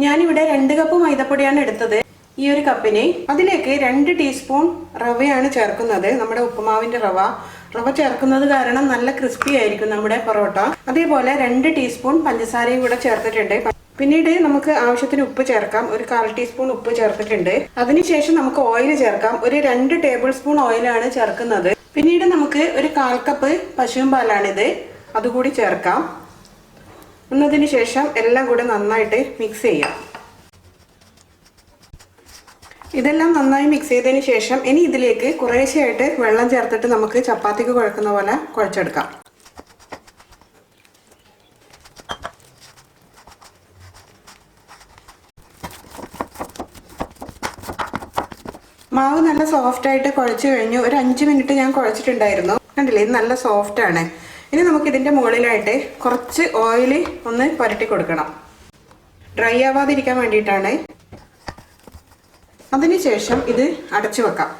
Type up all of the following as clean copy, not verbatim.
ഞാനിവിടെ 2 കപ്പ് മൈദപ്പൊടിയാണ് എടുത്തത്. ഈ ഒരു കപ്പിന് അതിലേക്ക് 2 ടീസ്പൂൺ റവയാണ് ചേർക്കുന്നത്. നമ്മുടെ ഉപ്പുമാവിന്റെ റവ ചേർക്കുന്നത് കാരണം നല്ല ക്രിസ്പി ആയിരിക്കും നമ്മുടെ പൊറോട്ട. അതേപോലെ 2 ടീസ്പൂൺ പഞ്ചസാരയും കൂടെ ചേർത്തിട്ടുണ്ട്. പിന്നീട് നമുക്ക് ആവശ്യത്തിന് ഉപ്പ് ചേർക്കാം. ഒരു 1/4 ടീസ്പൂൺ ഉപ്പ് ചേർത്തിട്ടുണ്ട്. അതിനുശേഷം നമുക്ക് ഓയിൽ ചേർക്കാം. ഒരു 2 ടേബിൾ സ്പൂൺ ഓയിലാണ് ചേർക്കുന്നത്. പിന്നീട് നമുക്ക് ഒരു 1/4 കപ്പ് പശുവിൻ പാലാണിത്, അതുകൂടി ചേർക്കാം. എന്നതിന് ശേഷം എല്ലാം കൂടെ നന്നായിട്ട് മിക്സ് ചെയ്യാം. ഇതെല്ലാം നന്നായി മിക്സ് ചെയ്തതിന് ശേഷം ഇനി ഇതിലേക്ക് കുറേശ്ശെയായിട്ട് വെള്ളം ചേർത്തിട്ട് നമുക്ക് ചപ്പാത്തിക്ക് കുഴക്കുന്ന പോലെ കുഴച്ചെടുക്കാം. മാവ് നല്ല സോഫ്റ്റ് ആയിട്ട് കുഴച്ച് കഴിഞ്ഞു. ഒരു 5 മിനിറ്റ് ഞാൻ കുഴച്ചിട്ടുണ്ടായിരുന്നു. കണ്ടില്ലേ, ഇത് നല്ല സോഫ്റ്റ് ആണ്. ഇനി നമുക്ക് ഇതിന്റെ മുകളിലായിട്ട് കുറച്ച് ഓയിൽ ഒന്ന് പുരട്ടി കൊടുക്കണം. ഡ്രൈ ആവാതിരിക്കാൻ വേണ്ടിയിട്ടാണ്. അതിനുശേഷം ഇത് അടച്ചു വെക്കാം.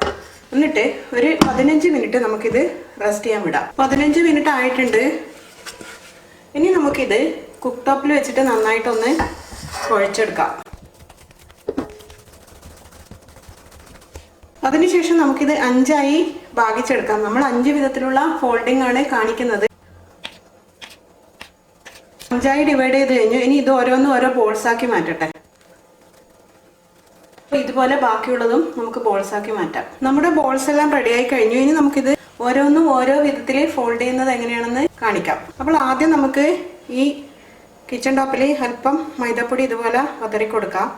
എന്നിട്ട് ഒരു 15 മിനിറ്റ് നമുക്കിത് റെസ്റ്റ് ചെയ്യാൻ വിടാം. 15 മിനിറ്റ് ആയിട്ടുണ്ട്. ഇനി നമുക്കിത് കുക്ക് ടോപ്പിൽ വെച്ചിട്ട് നന്നായിട്ടൊന്ന് കുഴച്ചെടുക്കാം. അതിനുശേഷം നമുക്കിത് 5ആയി ഭാഗിച്ചെടുക്കാം. നമ്മൾ 5 വിധത്തിലുള്ള ഫോൾഡിംഗ് ആണ് കാണിക്കുന്നത്. 5ആയി ഡിവൈഡ് ചെയ്ത് കഴിഞ്ഞു. ഇനി ഇത് ഓരോന്നും ഓരോ ബോൾസ് ആക്കി മാറ്റട്ടെ. ഇതുപോലെ ബാക്കിയുള്ളതും നമുക്ക് ബോൾസ് ആക്കി മാറ്റാം. നമ്മുടെ ബോൾസ് എല്ലാം റെഡിയായി കഴിഞ്ഞു. ഇനി നമുക്കിത് ഓരോന്നും ഓരോ വിധത്തിൽ ഫോൾഡ് ചെയ്യുന്നത് എങ്ങനെയാണെന്ന് കാണിക്കാം. അപ്പോൾ ആദ്യം നമുക്ക് ഈ കിച്ചൺ ടോപ്പിൽ അല്പം മൈദപ്പൊടി ഇതുപോലെ വിതറി കൊടുക്കാം.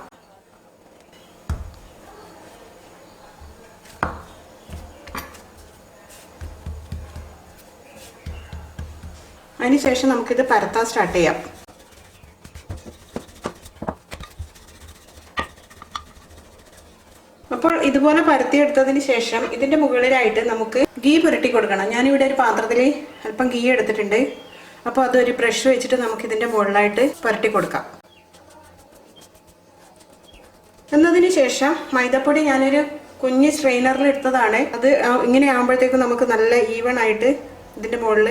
അതിനുശേഷം നമുക്കിത് പരത്താൻ സ്റ്റാർട്ട് ചെയ്യാം. അപ്പോൾ ഇതുപോലെ പരത്തിയെടുത്തതിന് ശേഷം ഇതിന്റെ മുകളിലായിട്ട് നമുക്ക് ഗീ പുരട്ടി കൊടുക്കണം. ഞാനിവിടെ ഒരു പാത്രത്തിൽ അല്പം ഗീ എടുത്തിട്ടുണ്ട്. അപ്പോൾ അതൊരു ബ്രഷ് വെച്ചിട്ട് നമുക്ക് ഇതിന്റെ മുകളിലായിട്ട് പുരട്ടി കൊടുക്കാം. എന്നതിന് ശേഷം മൈദപ്പൊടി ഞാനൊരു കുഞ്ഞ് സ്ട്രെയിനറിൽ എടുത്തതാണ്. അത് ഇങ്ങനെ ആകുമ്പോഴത്തേക്കും നമുക്ക് നല്ല ഈവൺ ആയിട്ട് ഇതിന്റെ മുകളിൽ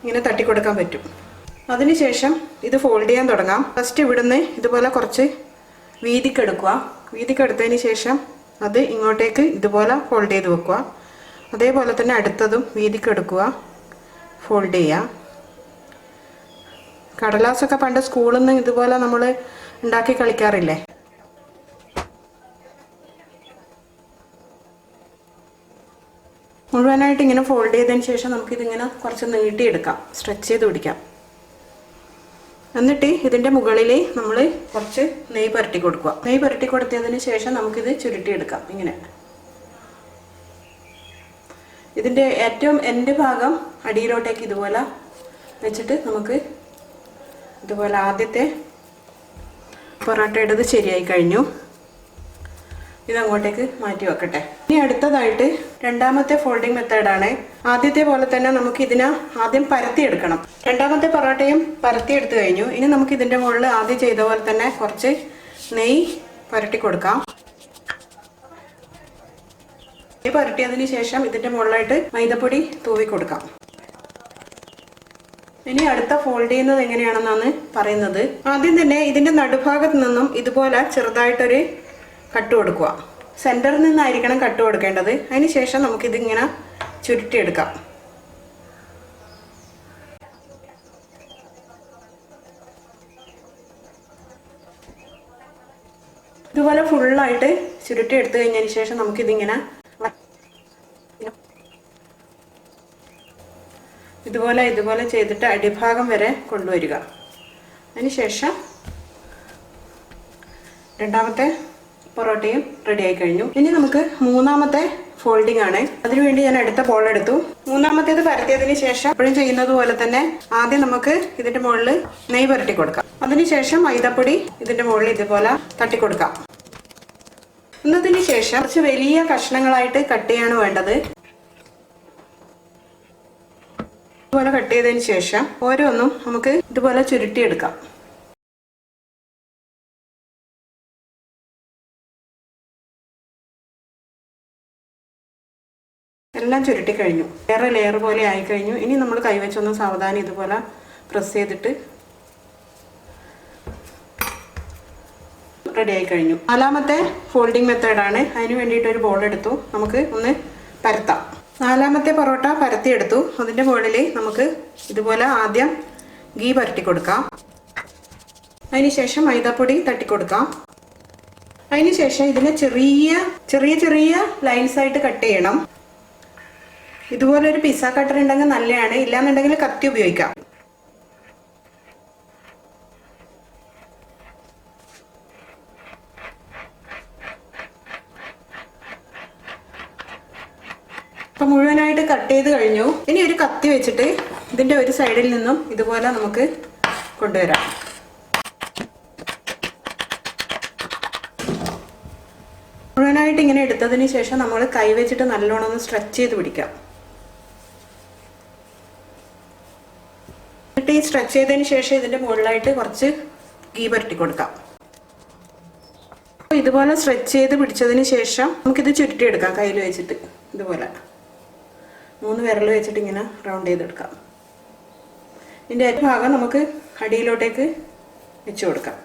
ഇങ്ങനെ തട്ടിക്കൊടുക്കാൻ പറ്റും. അതിനുശേഷം ഇത് ഫോൾഡ് ചെയ്യാൻ തുടങ്ങാം. ഫസ്റ്റ് ഇവിടുന്ന് ഇതുപോലെ കുറച്ച് വീതിക്കെടുക്കുക. വീതിക്കെടുത്തതിന് ശേഷം അത് ഇങ്ങോട്ടേക്ക് ഇതുപോലെ ഫോൾഡ് ചെയ്ത് വെക്കുക. അതേപോലെ തന്നെ അടുത്തതും വീതിക്കെടുക്കുക, ഫോൾഡ് ചെയ്യുക. കടലാസൊക്കെ പണ്ട് സ്കൂളിൽ നിന്ന് ഇതുപോലെ നമ്മൾ ഉണ്ടാക്കി കളിക്കാറില്ലേ. മുഴുവനായിട്ട് ഇങ്ങനെ ഫോൾഡ് ചെയ്തതിന് ശേഷം നമുക്കിതിങ്ങനെ കുറച്ച് നീട്ടിയെടുക്കാം, സ്ട്രെച്ച് ചെയ്ത് പിടിക്കാം. എന്നിട്ട് ഇതിൻ്റെ മുകളിൽ നമ്മൾ കുറച്ച് നെയ്യ് പുരട്ടി കൊടുക്കുക. നെയ്യ് പുരട്ടി കൊടുത്തതിന് ശേഷം നമുക്കിത് ചുരുട്ടിയെടുക്കാം. ഇങ്ങനെ ഇതിൻ്റെ ഏറ്റവും എൻഡ് ഭാഗം അടിയിലോട്ടേക്ക് ഇതുപോലെ വെച്ചിട്ട് നമുക്ക് ഇതുപോലെ ആദ്യത്തെ പൊറോട്ടയുടേത് ശരിയായി കഴിഞ്ഞു. ഇതങ്ങോട്ടേക്ക് മാറ്റി വെക്കട്ടെ. ഇനി അടുത്തതായിട്ട് രണ്ടാമത്തെ ഫോൾഡിംഗ് മെത്തേഡാണ്. ആദ്യത്തെ പോലെ തന്നെ നമുക്ക് ഇതിനെ ആദ്യം പരത്തിയെടുക്കണം. രണ്ടാമത്തെ പൊറോട്ടയും പരത്തിയെടുത്തു കഴിഞ്ഞു. ഇനി നമുക്ക് ഇതിൻ്റെ മുകളിൽ ആദ്യം ചെയ്ത പോലെ തന്നെ കുറച്ച് നെയ്യ് പുരട്ടി കൊടുക്കാം. നെയ്യ് പുരട്ടിയതിന് ശേഷം ഇതിൻ്റെ മുകളിലായിട്ട് മൈദപ്പൊടി തൂവി കൊടുക്കാം. ഇനി അടുത്ത ഫോൾഡ് ചെയ്യുന്നത് എങ്ങനെയാണെന്നാണ് പറയുന്നത്. ആദ്യം തന്നെ ഇതിൻ്റെ നടുഭാഗത്ത് നിന്നും ഇതുപോലെ ചെറുതായിട്ടൊരു കട്ട് കൊടുക്കുക. സെൻറ്ററിൽ നിന്നായിരിക്കണം കട്ട് കൊടുക്കേണ്ടത്. അതിന് ശേഷം നമുക്കിതിങ്ങനെ ചുരുട്ടിയെടുക്കാം. ഇതുപോലെ ഫുള്ളായിട്ട് ചുരുട്ടിയെടുത്തു കഴിഞ്ഞതിന് ശേഷം നമുക്കിതിങ്ങനെ ഇതുപോലെ ചെയ്തിട്ട് അടിഭാഗം വരെ കൊണ്ടുവരിക. അതിനുശേഷം രണ്ടാമത്തെ പൊറോട്ടയും റെഡി ആയി കഴിഞ്ഞു. ഇനി നമുക്ക് മൂന്നാമത്തെ ഫോൾഡിംഗ് ആണ്. അതിനുവേണ്ടി ഞാൻ അടുത്ത ബോൾ എടുത്തു. മൂന്നാമത്തേത് പരത്തിയതിന് ശേഷം എപ്പോഴും ചെയ്യുന്നത് പോലെ തന്നെ ആദ്യം നമുക്ക് ഇതിന്റെ മുകളിൽ നെയ്യ് പുരട്ടി കൊടുക്കാം. അതിനുശേഷം മൈദപ്പൊടി ഇതിന്റെ മുകളിൽ ഇതുപോലെ തട്ടിക്കൊടുക്കാം. എന്നതിന് ശേഷം കുറച്ച് വലിയ കഷ്ണങ്ങളായിട്ട് കട്ട് ചെയ്യാണ് വേണ്ടത്. ഇതുപോലെ കട്ട് ചെയ്തതിന് ശേഷം ഓരോന്നും നമുക്ക് ഇതുപോലെ ചുരുട്ടിയെടുക്കാം. എല്ലാം ചുരുട്ടി കഴിഞ്ഞു. വേറെ ലെയർ പോലെ ആയിക്കഴിഞ്ഞു. ഇനി നമ്മൾ കൈവച്ചൊന്ന് സാവധാനം ഇതുപോലെ പ്രസ് ചെയ്തിട്ട് റെഡി ആയി കഴിഞ്ഞു. നാലാമത്തെ ഫോൾഡിംഗ് മെത്തേഡാണ്. അതിന് വേണ്ടിയിട്ട് ഒരു ബോൾ എടുത്തു. നമുക്ക് ഒന്ന് പരത്താം. നാലാമത്തെ പൊറോട്ട പരത്തിയെടുത്തു. അതിൻ്റെ മുകളിൽ നമുക്ക് ഇതുപോലെ ആദ്യം ഗീ പരട്ടി കൊടുക്കാം. അതിനുശേഷം മൈദാപ്പൊടി തട്ടിക്കൊടുക്കാം. അതിനുശേഷം ഇതിനെ ചെറിയ ചെറിയ ലൈൻസ് ആയിട്ട് കട്ട് ചെയ്യണം. ഇതുപോലെ ഒരു പിസ്സ കട്ടർ ഉണ്ടെങ്കിൽ നല്ലതാണ്. ഇല്ലാന്നുണ്ടെങ്കിൽ കത്തി ഉപയോഗിക്കാം. അപ്പം മുഴുവനായിട്ട് കട്ട് ചെയ്ത് കഴിഞ്ഞു. ഇനി ഒരു കത്തി വെച്ചിട്ട് ഇതിൻ്റെ ഒരു സൈഡിൽ നിന്നും ഇതുപോലെ നമുക്ക് കൊണ്ടുവരാം. മുഴുവനായിട്ട് ഇങ്ങനെ എടുത്തതിന് ശേഷം നമ്മൾ കൈ വെച്ചിട്ട് നല്ലോണം ഒന്ന് സ്ട്രെച്ച് ചെയ്ത് പിടിക്കാം. എന്നിട്ട് ഈ സ്ട്രെച്ച് ചെയ്തതിന് ശേഷം ഇതിൻ്റെ മുകളിലായിട്ട് കുറച്ച് ഗീ പരട്ടി കൊടുക്കാം. അപ്പോൾ ഇതുപോലെ സ്ട്രെച്ച് ചെയ്ത് പിടിച്ചതിന് ശേഷം നമുക്കിത് ചുരുട്ടിയെടുക്കാം. കയ്യിൽ വെച്ചിട്ട് ഇതുപോലെ 3 വിരൽ വെച്ചിട്ട് ഇങ്ങനെ റൗണ്ട് ചെയ്തെടുക്കാം. ഇതിൻ്റെ ഒരു ഭാഗം നമുക്ക് അടിയിലോട്ടേക്ക് വെച്ച് കൊടുക്കാം.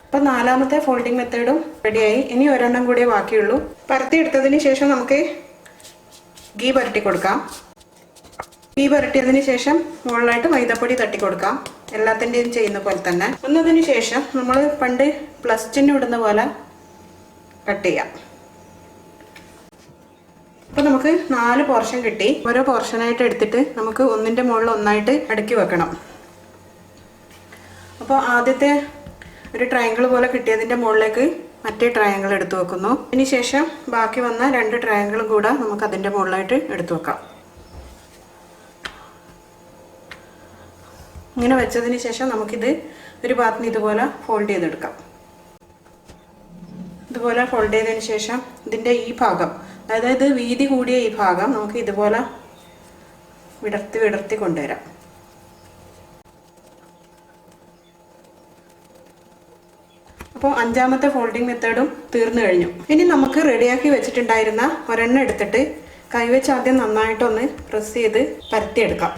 അപ്പം നാലാമത്തെ ഫോൾഡിംഗ് മെത്തേഡും റെഡിയായി. ഇനി ഒരെണ്ണം കൂടിയേ ബാക്കിയുള്ളൂ. പരത്തിയെടുത്തതിന് ശേഷം നമുക്ക് ഗീ പരട്ടി കൊടുക്കാം. ഗീ പരട്ടിയതിന് ശേഷം മുകളിലായിട്ട് മൈദപ്പൊടി തട്ടി കൊടുക്കാം. എല്ലാത്തിൻ്റെയും ചെയ്യുന്ന പോലെ തന്നെ. ഒന്നതിന് ശേഷം നമ്മൾ പണ്ട് പ്ലസ് ചിഹ്നം ഇടുന്ന പോലെ കട്ട് ചെയ്യാം. അപ്പോൾ നമുക്ക് 4 പോർഷൻ കിട്ടി. ഓരോ പോർഷനായിട്ട് എടുത്തിട്ട് നമുക്ക് ഒന്നിൻ്റെ മുകളിൽ ഒന്നായിട്ട് അടുക്കി വെക്കണം. അപ്പോൾ ആദ്യത്തെ ഒരു ട്രയാങ്കിൾ പോലെ കിട്ടിയതിൻ്റെ മുകളിലേക്ക് മറ്റേ ട്രയാങ്കിൾ എടുത്തു വെക്കുന്നു. അതിനുശേഷം ബാക്കി വന്ന 2 ട്രയാങ്കിളും കൂടെ നമുക്ക് അതിൻ്റെ മുകളിലായിട്ട് എടുത്തു വെക്കാം. ഇങ്ങനെ വെച്ചതിന് ശേഷം നമുക്കിത് ഒരു ഭാഗത്തിന് ഇതുപോലെ ഫോൾഡ് ചെയ്തെടുക്കാം. ഇതുപോലെ ഫോൾഡ് ചെയ്തതിന് ശേഷം ഇതിൻ്റെ ഈ ഭാഗം, അതായത് വീതി കൂടിയ ഈ ഭാഗം നമുക്ക് ഇതുപോലെ വിടർത്തി കൊണ്ടുവരാം. അപ്പോൾ 5ാമത്തെ ഫോൾഡിംഗ് മെത്തേഡും തീർന്നു കഴിഞ്ഞു. ഇനി നമുക്ക് റെഡിയാക്കി വെച്ചിട്ടുണ്ടായിരുന്ന ഒരെണ്ണം എടുത്തിട്ട് കൈവച്ച് ആദ്യം നന്നായിട്ടൊന്ന് പ്രസ് ചെയ്ത് പരത്തിയെടുക്കാം.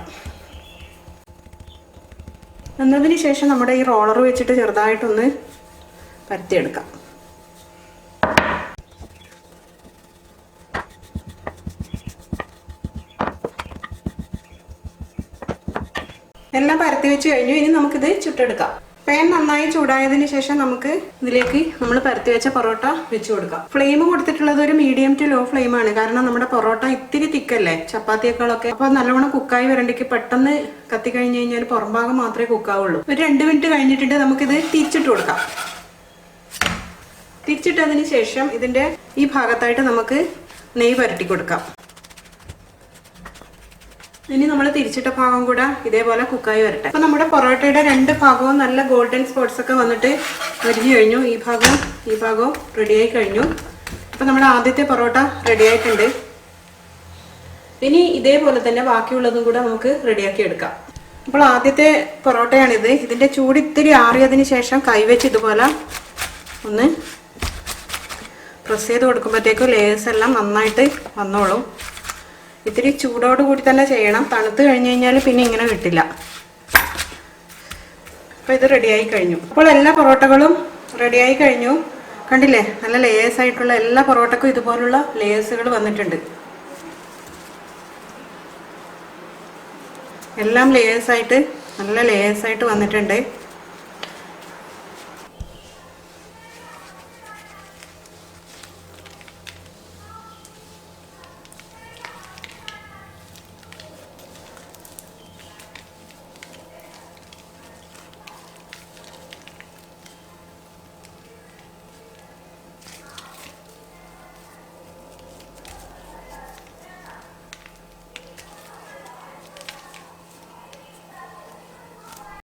എന്നതിന് ശേഷം നമ്മുടെ ഈ റോളർ വെച്ചിട്ട് ചെറുതായിട്ടൊന്ന് പരത്തിയെടുക്കാം. എല്ലാം പരത്തി വെച്ച് കഴിഞ്ഞു. ഇനി നമുക്കിത് ചുട്ടെടുക്കാം. പാൻ നന്നായി ചൂടായതിന് ശേഷം നമുക്ക് ഇതിലേക്ക് നമ്മൾ പരത്തി വെച്ച പൊറോട്ട വെച്ച് കൊടുക്കാം. ഫ്ലെയിം കൊടുത്തിട്ടുള്ളത് ഒരു മീഡിയം ടു ലോ ഫ്ലെയിമാണ്. കാരണം നമ്മുടെ പൊറോട്ട ഇത്തിരി തിക്കല്ലേ ചപ്പാത്തിയേക്കാളൊക്കെ. അപ്പോൾ നല്ലവണ്ണം കുക്കായി വരണ്ടെങ്കിൽ പെട്ടെന്ന് കത്തി കഴിഞ്ഞ് കഴിഞ്ഞാൽ പുറം ഭാഗം മാത്രമേ കുക്കാവുള്ളൂ. ഒരു 2 മിനിറ്റ് കഴിഞ്ഞിട്ടുണ്ട്. നമുക്കിത് തിരിച്ചിട്ട് കൊടുക്കാം. തിരിച്ചിട്ടതിന് ശേഷം ഇതിൻ്റെ ഈ ഭാഗത്തായിട്ട് നമുക്ക് നെയ്യ് പരട്ടി കൊടുക്കാം. ഇനി നമ്മൾ തിരിച്ചിട്ട ഭാഗം കൂടെ ഇതേപോലെ കുക്കായി വരട്ടെ. അപ്പോൾ നമ്മുടെ പൊറോട്ടയുടെ 2 ഭാഗവും നല്ല ഗോൾഡൻ സ്പോട്ട്സ് ഒക്കെ വന്നിട്ട് വരിഞ്ഞു കഴിഞ്ഞു. ഈ ഭാഗവും റെഡിയായി കഴിഞ്ഞു. അപ്പോൾ നമ്മുടെ ആദ്യത്തെ പൊറോട്ട റെഡി ആയിട്ടുണ്ട്. ഇനി ഇതേപോലെ തന്നെ ബാക്കിയുള്ളതും കൂടെ നമുക്ക് റെഡിയാക്കി എടുക്കാം. അപ്പോൾ ആദ്യത്തെ പൊറോട്ടയാണിത്. ഇതിൻ്റെ ചൂട് ഇത്തിരി ആറിയതിന് ശേഷം കൈവച്ച് ഇതുപോലെ ഒന്ന് പ്രസ് ചെയ്ത് കൊടുക്കുമ്പോഴത്തേക്കും ലേയേഴ്സ് എല്ലാം നന്നായിട്ട് വന്നോളും. ഇത്തിരി ചൂടോടുകൂടി തന്നെ ചെയ്യണം. തണുത്ത് കഴിഞ്ഞ് കഴിഞ്ഞാൽ പിന്നെ ഇങ്ങനെ കിട്ടില്ല. അപ്പോൾ ഇത് റെഡിയായി കഴിഞ്ഞു. അപ്പോൾ എല്ലാ പൊറോട്ടകളും റെഡിയായി കഴിഞ്ഞു. കണ്ടില്ലേ, നല്ല ലേയേഴ്സ് ആയിട്ടുള്ള എല്ലാ പൊറോട്ടക്കും ഇതുപോലുള്ള ലേയേഴ്സുകൾ വന്നിട്ടുണ്ട്. എല്ലാം ലേയേഴ്സായിട്ട് നല്ല ലേയേഴ്സായിട്ട് വന്നിട്ടുണ്ട്.